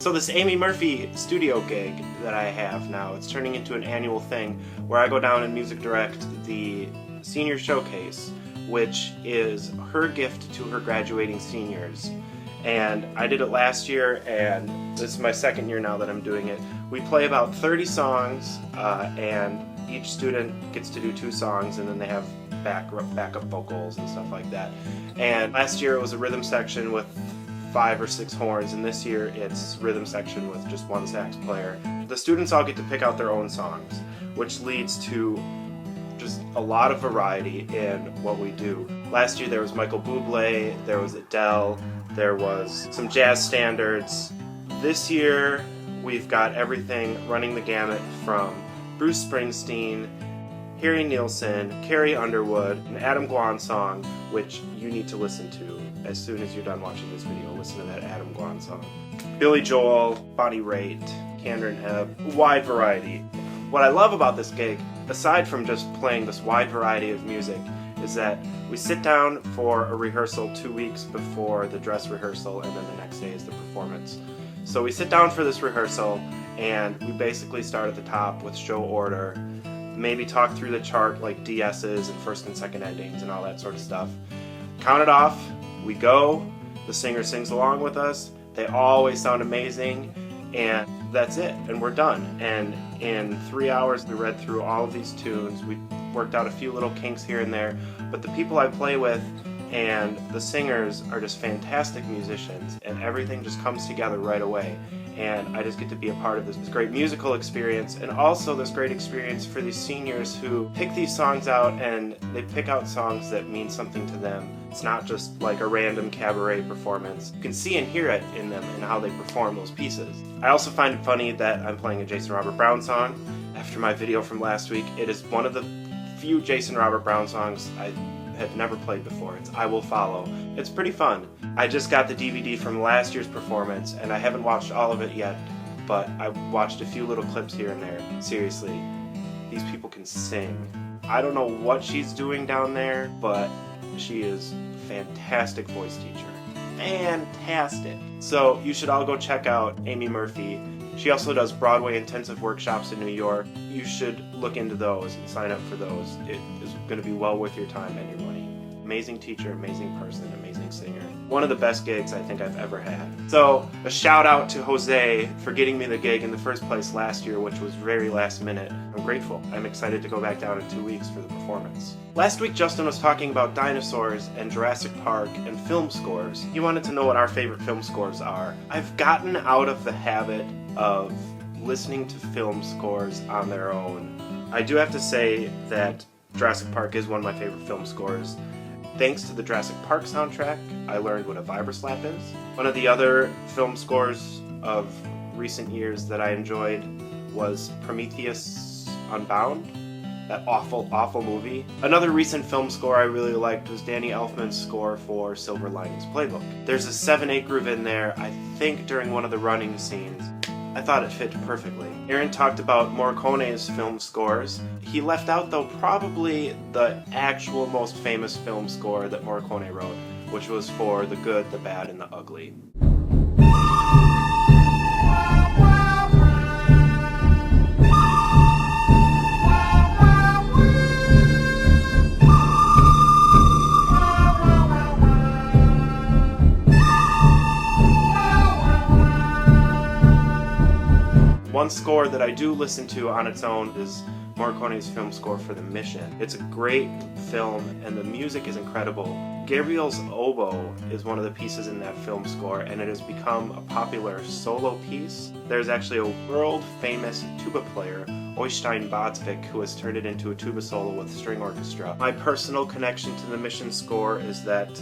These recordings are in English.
So this Amy Murphy studio gig that I have now, it's turning into an annual thing where I go down and music direct the senior showcase, which is her gift to her graduating seniors. And I did it last year, and this is my second year now that I'm doing it. We play about 30 songs, and each student gets to do 2 songs, and then they have backup vocals and stuff like that. And last year it was a rhythm section with 5 or 6 horns, and this year it's rhythm section with just 1 sax player. The students all get to pick out their own songs, which leads to just a lot of variety in what we do. Last year there was Michael Bublé, there was Adele, there was some jazz standards. This year we've got everything running the gamut from Bruce Springsteen, Harry Nilsson, Carrie Underwood, an Adam Guan song, which you need to listen to as soon as you're done watching this video. Listen to that Adam Guan song. Billy Joel, Bonnie Raitt, Cameron Hebb, wide variety. What I love about this gig, aside from just playing this wide variety of music, is that we sit down for a rehearsal 2 weeks before the dress rehearsal, and then the next day is the performance. So we sit down for this rehearsal, and we basically start at the top with show order, maybe talk through the chart like DS's and first and second endings and all that sort of stuff. Count it off, we go, the singer sings along with us, they always sound amazing, and that's it, and we're done. And in 3 hours we read through all of these tunes. We worked out a few little kinks here and there, but the people I play with and the singers are just fantastic musicians, and everything just comes together right away. And I just get to be a part of this great musical experience, and also this great experience for these seniors who pick these songs out, and they pick out songs that mean something to them. It's not just like a random cabaret performance. You can see and hear it in them and how they perform those pieces. I also find it funny that I'm playing a Jason Robert Brown song. After my video from last week, it is one of the few Jason Robert Brown songs I had never played before. It's I Will Follow. It's pretty fun. I just got the DVD from last year's performance, and I haven't watched all of it yet, but I watched a few little clips here and there. Seriously, these people can sing. I don't know what she's doing down there, but she is a fantastic voice teacher. Fantastic. So you should all go check out Amy Murphy. She also does Broadway intensive workshops in New York. You should look into those and sign up for those. It is going to be well worth your time and your money. Amazing teacher, amazing person, amazing singer. One of the best gigs I think I've ever had. So a shout out to Jose for getting me the gig in the first place last year, which was very last minute. I'm grateful. I'm excited to go back down in 2 weeks for the performance. Last week Justin was talking about dinosaurs and Jurassic Park and film scores. He wanted to know what our favorite film scores are. I've gotten out of the habit of listening to film scores on their own. I do have to say that Jurassic Park is one of my favorite film scores. Thanks to the Jurassic Park soundtrack, I learned what a vibroslap is. One of the other film scores of recent years that I enjoyed was Prometheus Unbound, that awful movie. Another recent film score I really liked was Danny Elfman's score for Silver Linings Playbook. There's a 7/8 groove in there, I think during one of the running scenes. I thought it fit perfectly. Aaron talked about Morricone's film scores. He left out, though, probably the actual most famous film score that Morricone wrote, which was for The Good, the Bad, and the Ugly. One score that I do listen to on its own is Morricone's film score for The Mission. It's a great film, and the music is incredible. Gabriel's oboe is one of the pieces in that film score, and it has become a popular solo piece. There's actually a world-famous tuba player, Oystein Bodsvik, who has turned it into a tuba solo with string orchestra. My personal connection to the Mission score is that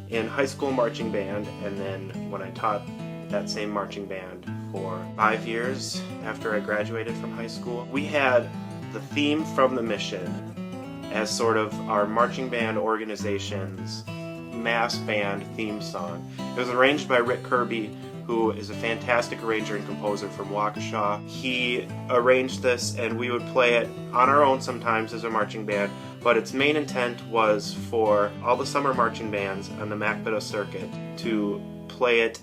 in high school marching band, and then when I taught that same marching band for 5 years after I graduated from high school, we had the theme from The Mission as sort of our marching band organization's mass band theme song. It was arranged by Rick Kirby, who is a fantastic arranger and composer from Waukesha. He arranged this, and we would play it on our own sometimes as a marching band, but its main intent was for all the summer marching bands on the MACBETA circuit to play it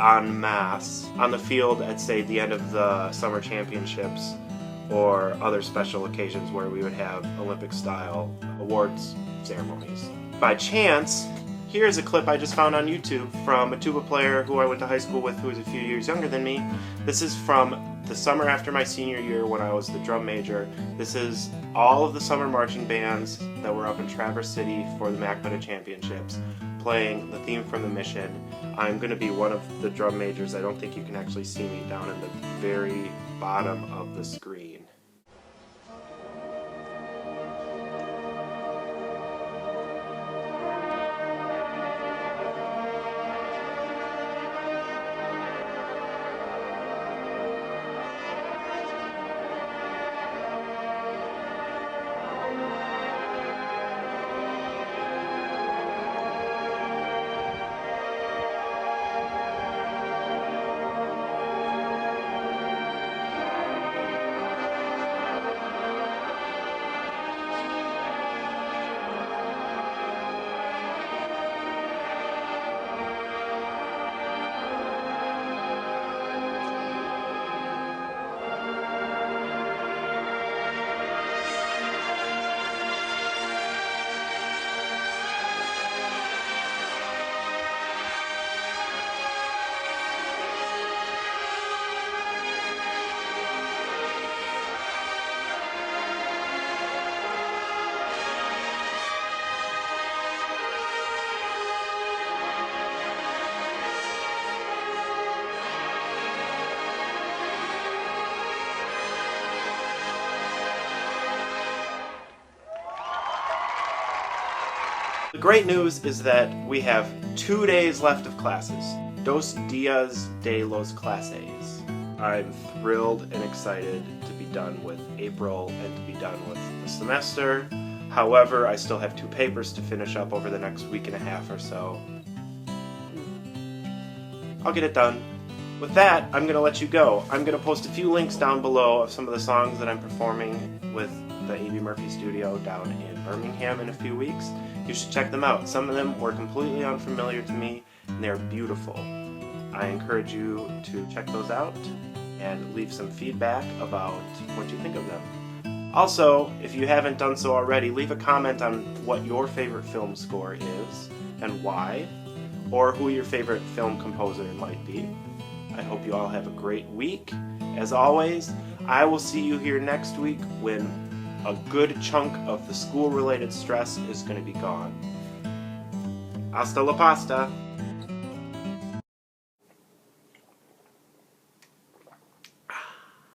en masse on the field at, say, the end of the summer championships or other special occasions where we would have Olympic-style awards ceremonies. By chance, here's a clip I just found on YouTube from a tuba player who I went to high school with who is a few years younger than me. This is from the summer after my senior year when I was the drum major. This is all of the summer marching bands that were up in Traverse City for the MACBETA Championships playing the theme from the Mission. I'm going to be one of the drum majors. I don't think you can actually see me down in the very bottom of the screen. The great news is that we have 2 days left of classes. Dos días de los clases. I'm thrilled and excited to be done with April and to be done with the semester. However, I still have 2 papers to finish up over the next week and a half or so. I'll get it done. With that, I'm going to let you go. I'm going to post a few links down below of some of the songs that I'm performing with the A.B. Murphy Studio down in Birmingham in a few weeks. You should check them out. Some of them were completely unfamiliar to me, and they're beautiful. I encourage you to check those out and leave some feedback about what you think of them. Also, if you haven't done so already, leave a comment on what your favorite film score is and why, or who your favorite film composer might be. I hope you all have a great week. As always, I will see you here next week when a good chunk of the school-related stress is going to be gone. Hasta la pasta!